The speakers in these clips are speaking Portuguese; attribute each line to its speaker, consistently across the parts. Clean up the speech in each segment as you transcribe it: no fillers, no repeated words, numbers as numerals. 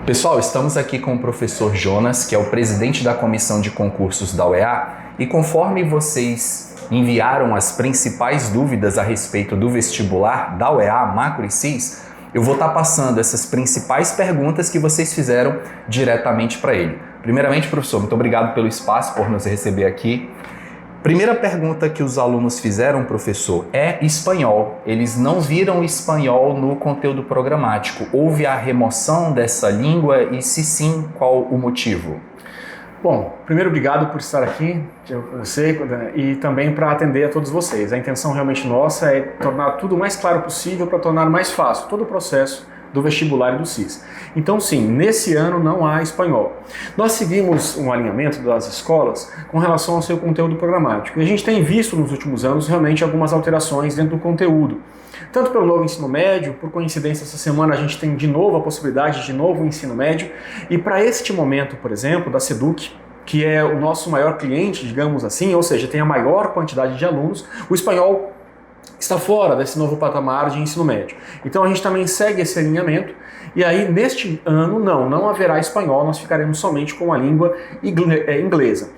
Speaker 1: Pessoal, estamos aqui com o professor Jonas, que é o presidente da comissão de concursos da UEA, e conforme vocês enviaram as principais dúvidas a respeito do vestibular da UEA, Macro e Cis, eu vou estar passando essas principais perguntas que vocês fizeram diretamente para ele. Primeiramente, professor, muito obrigado pelo espaço, por nos receber aqui. Primeira pergunta que os alunos fizeram, professor, é espanhol. Eles não viram espanhol no conteúdo programático. Houve a remoção dessa língua e, se sim, qual o motivo?
Speaker 2: Bom, primeiro, obrigado por estar aqui, você, e também para atender a todos vocês. A intenção realmente nossa é tornar tudo o mais claro possível para tornar mais fácil todo o processo do vestibular e do CIS. Então sim, nesse ano não há espanhol. Nós seguimos um alinhamento das escolas com relação ao seu conteúdo programático. E a gente tem visto nos últimos anos realmente algumas alterações dentro do conteúdo. Tanto pelo novo ensino médio, por coincidência essa semana a gente tem de novo a possibilidade de novo ensino médio. E para este momento, por exemplo, da SEDUC, que é o nosso maior cliente, digamos assim, ou seja, tem a maior quantidade de alunos, o espanhol está fora desse novo patamar de ensino médio. Então a gente também segue esse alinhamento e aí neste ano não haverá espanhol, nós ficaremos somente com a língua inglesa.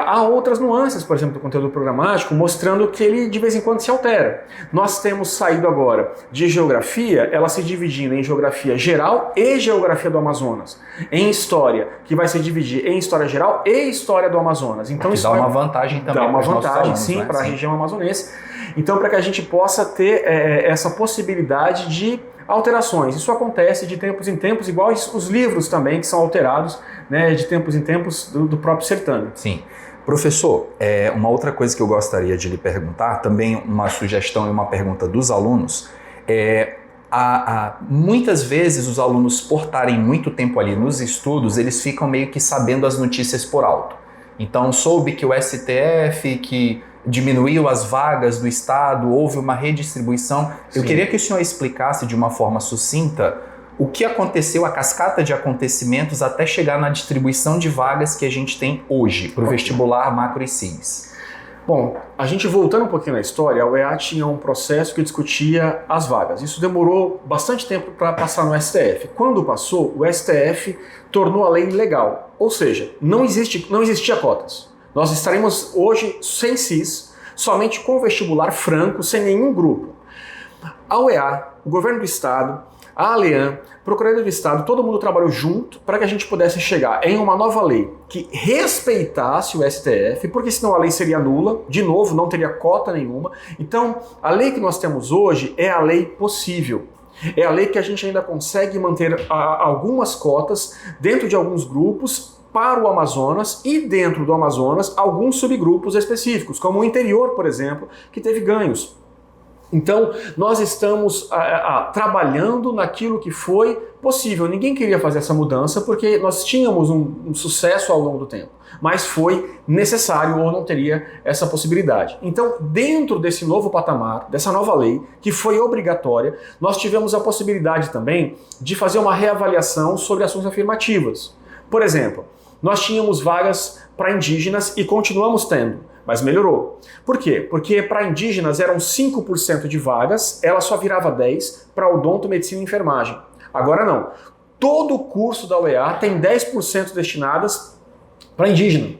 Speaker 2: Há outras nuances, por exemplo, do conteúdo programático, mostrando que ele de vez em quando se altera. Nós temos saído agora de geografia, ela se dividindo em geografia geral e geografia do Amazonas. Em história, que vai se dividir em história geral e história do Amazonas. Então
Speaker 1: isso dá uma vantagem também.
Speaker 2: Dá uma vantagem, sim, para a região amazonense. Então, para que a gente possa ter essa possibilidade de alterações. Isso acontece de tempos em tempos, igual os livros também, que são alterados, né, de tempos em tempos do próprio certame.
Speaker 1: Sim. Professor, uma outra coisa que eu gostaria de lhe perguntar, também uma sugestão e uma pergunta dos alunos, muitas vezes os alunos, por estarem muito tempo ali nos estudos, eles ficam meio que sabendo as notícias por alto. Então, soube que o STF, que diminuiu as vagas do Estado, houve uma redistribuição. Sim. Eu queria que o senhor explicasse de uma forma sucinta o que aconteceu, a cascata de acontecimentos até chegar na distribuição de vagas que a gente tem hoje para o vestibular Macro e Cis.
Speaker 2: Bom, a gente voltando um pouquinho na história, a UEA tinha um processo que discutia as vagas. Isso demorou bastante tempo para passar no STF. Quando passou, o STF tornou a lei legal, ou seja, não existia cotas. Nós estaremos hoje sem CIS, somente com vestibular franco, sem nenhum grupo. A UEA, o governo do estado, a ALEAN, Procuradoria do Estado, todo mundo trabalhou junto para que a gente pudesse chegar em uma nova lei que respeitasse o STF, porque senão a lei seria nula, de novo, não teria cota nenhuma. Então, a lei que nós temos hoje é a lei possível. É a lei que a gente ainda consegue manter algumas cotas dentro de alguns grupos para o Amazonas e dentro do Amazonas alguns subgrupos específicos, como o interior, por exemplo, que teve ganhos. Então, nós estamos trabalhando naquilo que foi possível. Ninguém queria fazer essa mudança porque nós tínhamos um sucesso ao longo do tempo, mas foi necessário ou não teria essa possibilidade. Então, dentro desse novo patamar, dessa nova lei, que foi obrigatória, nós tivemos a possibilidade também de fazer uma reavaliação sobre ações afirmativas. Por exemplo, nós tínhamos vagas para indígenas e continuamos tendo, mas melhorou. Por quê? Porque para indígenas eram 5% de vagas, ela só virava 10% para odonto, medicina e enfermagem. Agora não. Todo o curso da UEA tem 10% destinadas para indígena.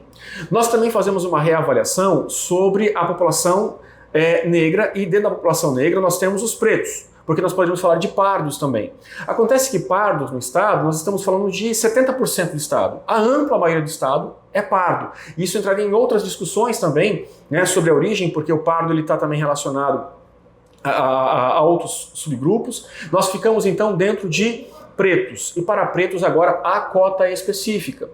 Speaker 2: Nós também fazemos uma reavaliação sobre a população negra e dentro da população negra nós temos os pretos, porque nós podemos falar de pardos também. Acontece que pardos no estado, nós estamos falando de 70% do estado. A ampla maioria do estado é pardo. Isso entraria em outras discussões também, né, sobre a origem, porque o pardo está também relacionado a outros subgrupos. Nós ficamos então dentro de pretos, e para pretos agora há cota específica.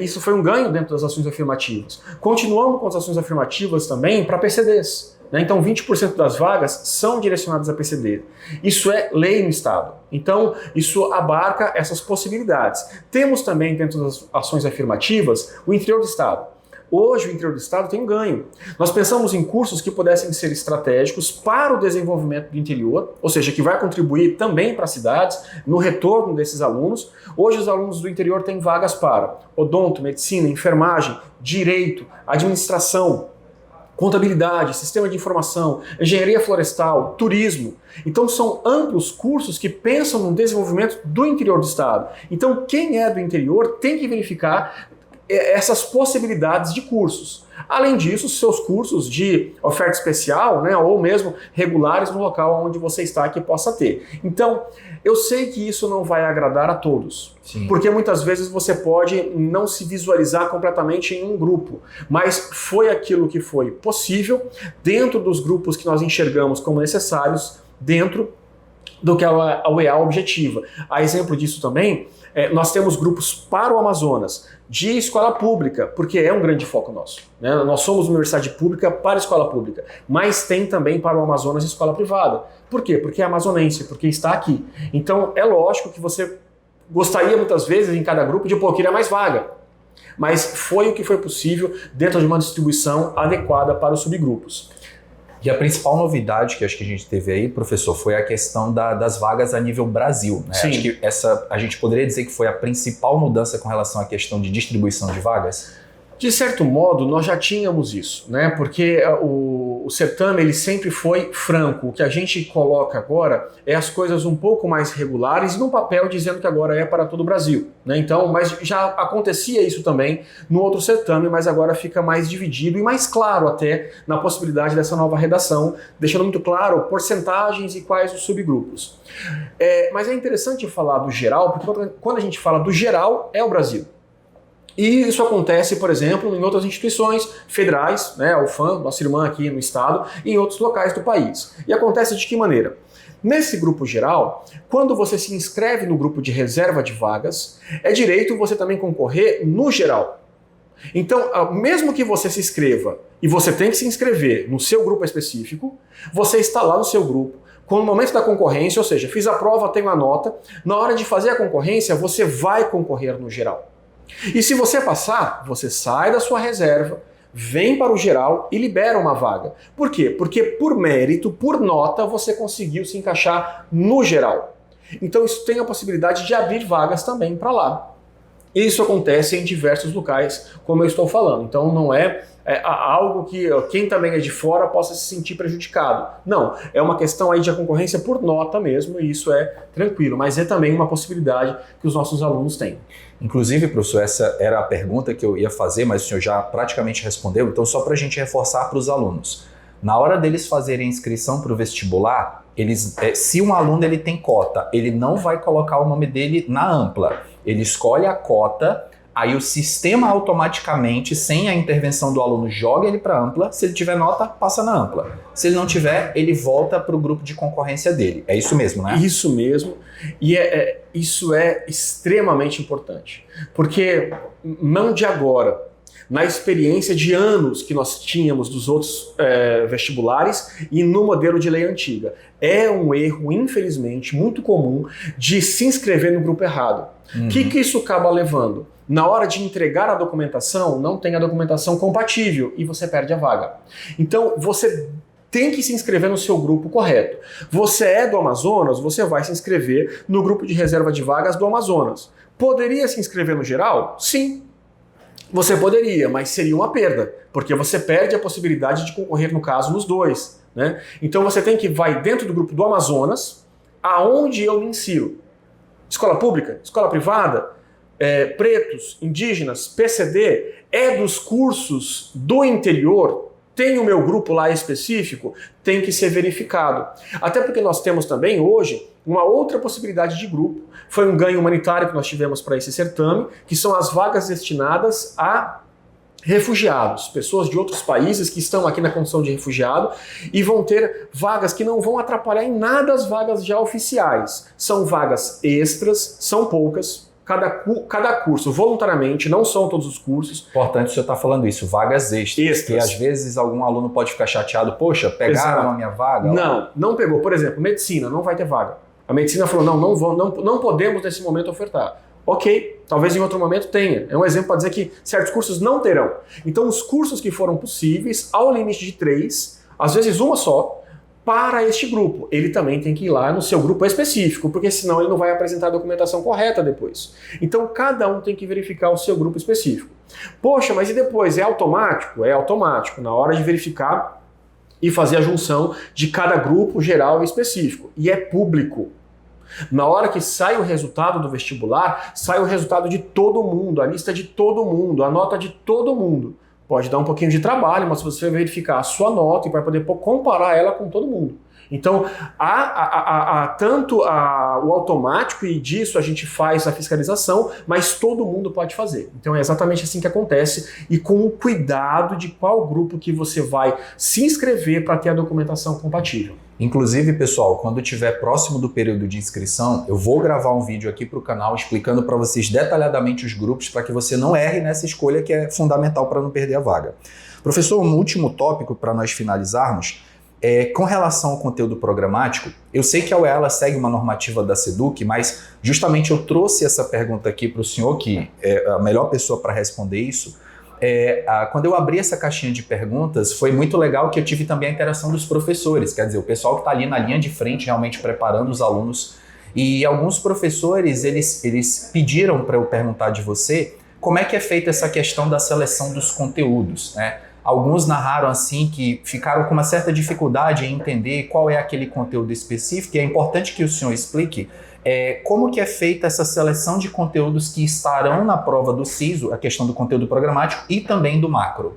Speaker 2: Isso foi um ganho dentro das ações afirmativas. Continuamos com as ações afirmativas também para PCDs. Então 20% das vagas são direcionadas a PCD. Isso é lei no estado. Então isso abarca essas possibilidades. Temos também dentro das ações afirmativas o interior do estado. Hoje o interior do estado tem um ganho. Nós pensamos em cursos que pudessem ser estratégicos para o desenvolvimento do interior, ou seja, que vai contribuir também para as cidades, no retorno desses alunos. Hoje os alunos do interior têm vagas para odonto, medicina, enfermagem, direito, administração, contabilidade, sistema de informação, engenharia florestal, turismo. Então são amplos cursos que pensam no desenvolvimento do interior do estado. Então quem é do interior tem que verificar essas possibilidades de cursos. Além disso, seus cursos de oferta especial, né, ou mesmo regulares no local onde você está que possa ter. Então, eu sei que isso não vai agradar a todos, sim, porque muitas vezes você pode não se visualizar completamente em um grupo, mas foi aquilo que foi possível dentro dos grupos que nós enxergamos como necessários dentro do que a UEA objetiva. A exemplo disso também, nós temos grupos para o Amazonas, de escola pública, porque é um grande foco nosso, né? Nós somos universidade pública para a escola pública, mas tem também para o Amazonas escola privada. Por quê? Porque é amazonense, porque está aqui. Então é lógico que você gostaria muitas vezes em cada grupo de queria mais vaga, mas foi o que foi possível dentro de uma distribuição adequada para os subgrupos.
Speaker 1: E a principal novidade que acho que a gente teve aí, professor, foi a questão das vagas a nível Brasil, né?
Speaker 2: Sim.
Speaker 1: Acho que a gente poderia dizer que foi a principal mudança com relação à questão de distribuição de vagas?
Speaker 2: De certo modo, nós já tínhamos isso, né? Porque o certame ele sempre foi franco. O que a gente coloca agora é as coisas um pouco mais regulares e num papel dizendo que agora é para todo o Brasil, né? Então, mas já acontecia isso também no outro certame, mas agora fica mais dividido e mais claro até na possibilidade dessa nova redação, deixando muito claro porcentagens e quais os subgrupos. Mas é interessante falar do geral, porque quando a gente fala do geral, é o Brasil. E isso acontece, por exemplo, em outras instituições federais, né, a UFAM, nossa irmã aqui no estado, e em outros locais do país. E acontece de que maneira? Nesse grupo geral, quando você se inscreve no grupo de reserva de vagas, é direito você também concorrer no geral. Então, mesmo que você se inscreva, e você tem que se inscrever no seu grupo específico, você está lá no seu grupo, com o momento da concorrência, ou seja, fiz a prova, tenho a nota, na hora de fazer a concorrência, você vai concorrer no geral. E se você passar, você sai da sua reserva, vem para o geral e libera uma vaga. Por quê? Porque por mérito, por nota, você conseguiu se encaixar no geral. Então isso tem a possibilidade de abrir vagas também para lá. Isso acontece em diversos locais, como eu estou falando. Então não é algo que quem também é de fora possa se sentir prejudicado. Não, é uma questão aí de a concorrência por nota mesmo, e isso é tranquilo, mas é também uma possibilidade que os nossos alunos têm.
Speaker 1: Inclusive, professor, essa era a pergunta que eu ia fazer, mas o senhor já praticamente respondeu, então só para a gente reforçar para os alunos. Na hora deles fazerem a inscrição para o vestibular, se um aluno ele tem cota, ele não vai colocar o nome dele na ampla. Ele escolhe a cota, aí o sistema automaticamente, sem a intervenção do aluno, joga ele para a ampla. Se ele tiver nota, passa na ampla. Se ele não tiver, ele volta para o grupo de concorrência dele. É isso mesmo, né?
Speaker 2: Isso mesmo. E isso é extremamente importante. Porque não de agora, na experiência de anos que nós tínhamos dos outros vestibulares e no modelo de lei antiga. É um erro, infelizmente, muito comum de se inscrever no grupo errado. O que isso acaba levando? Na hora de entregar a documentação, não tem a documentação compatível e você perde a vaga. Então, você tem que se inscrever no seu grupo correto. Você é do Amazonas, você vai se inscrever no grupo de reserva de vagas do Amazonas. Poderia se inscrever no geral? Sim. Você poderia, mas seria uma perda, porque você perde a possibilidade de concorrer, no caso, nos dois, né? Então você vai dentro do grupo do Amazonas, aonde eu me insiro. Escola pública, escola privada, pretos, indígenas, PCD, dos cursos do interior, tem o meu grupo lá específico, tem que ser verificado. Até porque nós temos também hoje uma outra possibilidade de grupo. Foi um ganho humanitário que nós tivemos para esse certame, que são as vagas destinadas a refugiados, pessoas de outros países que estão aqui na condição de refugiado e vão ter vagas que não vão atrapalhar em nada as vagas já oficiais. São vagas extras, são poucas, cada curso, voluntariamente, não são todos os cursos.
Speaker 1: Importante o senhor estar falando isso, vagas extras. Que às vezes algum aluno pode ficar chateado, poxa, pegaram a minha vaga?
Speaker 2: Não pegou. Por exemplo, medicina, não vai ter vaga. A medicina falou, não podemos nesse momento ofertar. Ok, talvez em outro momento tenha. É um exemplo para dizer que certos cursos não terão. Então os cursos que foram possíveis, ao limite de 3, às vezes uma só, para este grupo. Ele também tem que ir lá no seu grupo específico, porque senão ele não vai apresentar a documentação correta depois. Então cada um tem que verificar o seu grupo específico. Poxa, mas e depois? É automático? É automático, na hora de verificar e fazer a junção de cada grupo geral e específico. E é público. Na hora que sai o resultado do vestibular, sai o resultado de todo mundo, a lista de todo mundo, a nota de todo mundo. Pode dar um pouquinho de trabalho, mas você vai verificar a sua nota e vai poder comparar ela com todo mundo. Então, tanto o automático, e disso a gente faz a fiscalização, mas todo mundo pode fazer. Então é exatamente assim que acontece, e com o cuidado de qual grupo que você vai se inscrever para ter a documentação compatível.
Speaker 1: Inclusive, pessoal, quando estiver próximo do período de inscrição, eu vou gravar um vídeo aqui para o canal explicando para vocês detalhadamente os grupos para que você não erre nessa escolha que é fundamental para não perder a vaga. Professor, um último tópico para nós finalizarmos. Com relação ao conteúdo programático, eu sei que a UEA segue uma normativa da SEDUC, mas justamente eu trouxe essa pergunta aqui para o senhor, que é a melhor pessoa para responder isso. Quando eu abri essa caixinha de perguntas, foi muito legal que eu tive também a interação dos professores, quer dizer, o pessoal que está ali na linha de frente realmente preparando os alunos. E alguns professores, eles pediram para eu perguntar de você como é que é feita essa questão da seleção dos conteúdos, né? Alguns narraram assim que ficaram com uma certa dificuldade em entender qual é aquele conteúdo específico, e é importante que o senhor explique como que é feita essa seleção de conteúdos que estarão na prova do SISO, a questão do conteúdo programático e também do macro.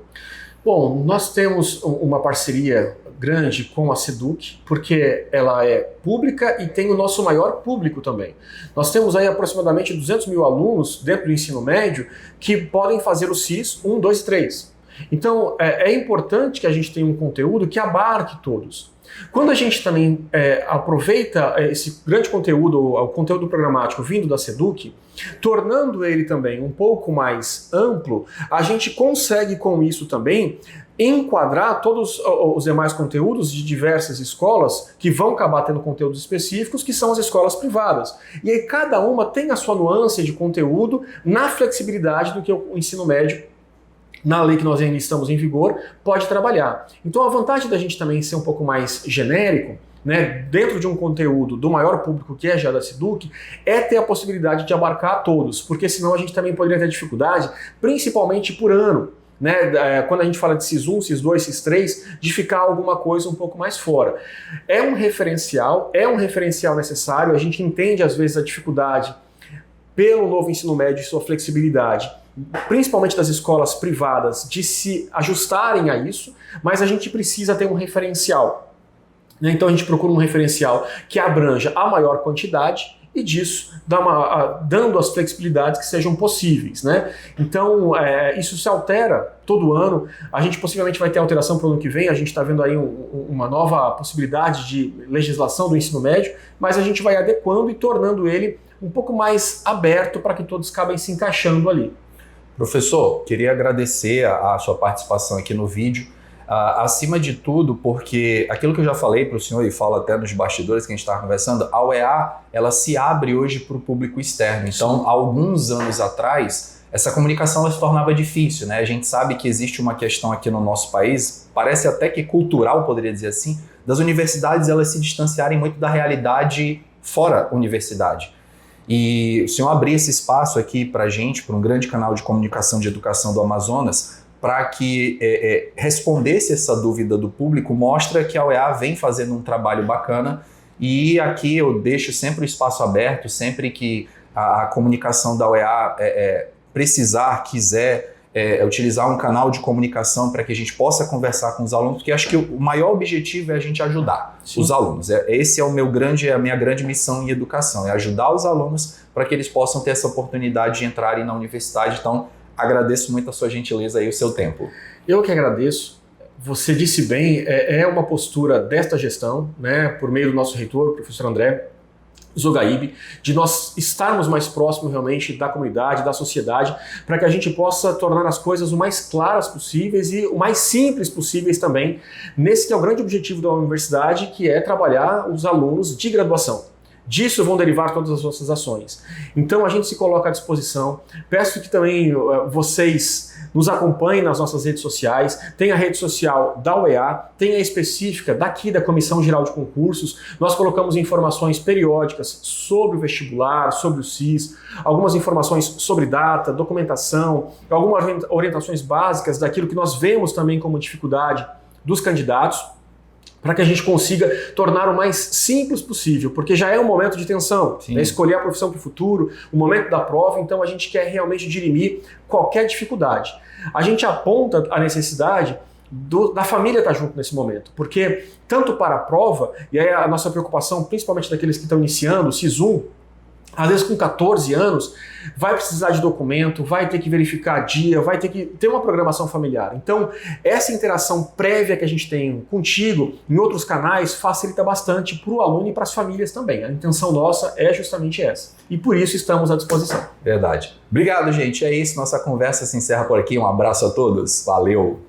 Speaker 2: Bom, nós temos uma parceria grande com a SEDUC, porque ela é pública e tem o nosso maior público também. Nós temos aí aproximadamente 200 mil alunos dentro do ensino médio que podem fazer o SIS 1, 2 e 3. Então, é importante que a gente tenha um conteúdo que abarque todos. Quando a gente também aproveita esse grande conteúdo, o conteúdo programático vindo da SEDUC, tornando ele também um pouco mais amplo, a gente consegue com isso também enquadrar todos os demais conteúdos de diversas escolas que vão acabar tendo conteúdos específicos, que são as escolas privadas. E aí cada uma tem a sua nuance de conteúdo na flexibilidade do que o ensino médio, na lei que nós ainda estamos em vigor, pode trabalhar. Então a vantagem da gente também ser um pouco mais genérico, né, dentro de um conteúdo do maior público que é já da SEDUC, é ter a possibilidade de abarcar todos, porque senão a gente também poderia ter dificuldade, principalmente por ano, né, quando a gente fala de SIS 1, SIS 2, SIS 3, de ficar alguma coisa um pouco mais fora. É um referencial necessário, a gente entende às vezes a dificuldade pelo novo ensino médio e sua flexibilidade, principalmente das escolas privadas, de se ajustarem a isso, mas a gente precisa ter um referencial. Então a gente procura um referencial que abranja a maior quantidade e disso dando as flexibilidades que sejam possíveis, né? Então isso se altera todo ano, a gente possivelmente vai ter alteração para o ano que vem, a gente está vendo aí uma nova possibilidade de legislação do ensino médio, mas a gente vai adequando e tornando ele um pouco mais aberto para que todos acabem se encaixando ali.
Speaker 1: Professor, queria agradecer a sua participação aqui no vídeo, acima de tudo, porque aquilo que eu já falei para o senhor e falo até nos bastidores que a gente estava conversando, a UEA ela se abre hoje para o público externo. Então, há alguns anos atrás, essa comunicação ela se tornava difícil, né? A gente sabe que existe uma questão aqui no nosso país, parece até que cultural, poderia dizer assim, das universidades elas se distanciarem muito da realidade fora universidade. E o senhor abrir esse espaço aqui para a gente, para um grande canal de comunicação de educação do Amazonas, para que respondesse essa dúvida do público, mostra que a UEA vem fazendo um trabalho bacana, e aqui eu deixo sempre o espaço aberto, sempre que a comunicação da UEA precisar, quiser utilizar um canal de comunicação para que a gente possa conversar com os alunos, porque acho que o maior objetivo é a gente ajudar os alunos. Esse é a minha grande missão em educação, é ajudar os alunos para que eles possam ter essa oportunidade de entrarem na universidade. Então, agradeço muito a sua gentileza e o seu tempo.
Speaker 2: Eu que agradeço. Você disse bem, é uma postura desta gestão, né, por meio do nosso reitor, o professor André Zogaib, de nós estarmos mais próximos realmente da comunidade, da sociedade, para que a gente possa tornar as coisas o mais claras possíveis e o mais simples possíveis também, nesse que é o grande objetivo da universidade, que é trabalhar os alunos de graduação. Disso vão derivar todas as nossas ações. Então a gente se coloca à disposição. Peço que também vocês nos acompanhem nas nossas redes sociais. Tem a rede social da UEA, tem a específica daqui da Comissão Geral de Concursos. Nós colocamos informações periódicas sobre o vestibular, sobre o SIS, algumas informações sobre data, documentação, algumas orientações básicas daquilo que nós vemos também como dificuldade dos candidatos, para que a gente consiga tornar o mais simples possível, porque já é um momento de tensão, né? Escolher a profissão para o futuro, o momento da prova, então a gente quer realmente dirimir qualquer dificuldade. A gente aponta a necessidade da família estar junto nesse momento, porque tanto para a prova, e aí a nossa preocupação, principalmente daqueles que estão iniciando o SIS-1, às vezes com 14 anos, vai precisar de documento, vai ter que verificar dia, vai ter que ter uma programação familiar. Então, essa interação prévia que a gente tem contigo, em outros canais, facilita bastante para o aluno e para as famílias também. A intenção nossa é justamente essa. E por isso estamos à disposição.
Speaker 1: Verdade. Obrigado, gente. É isso. Nossa conversa se encerra por aqui. Um abraço a todos. Valeu!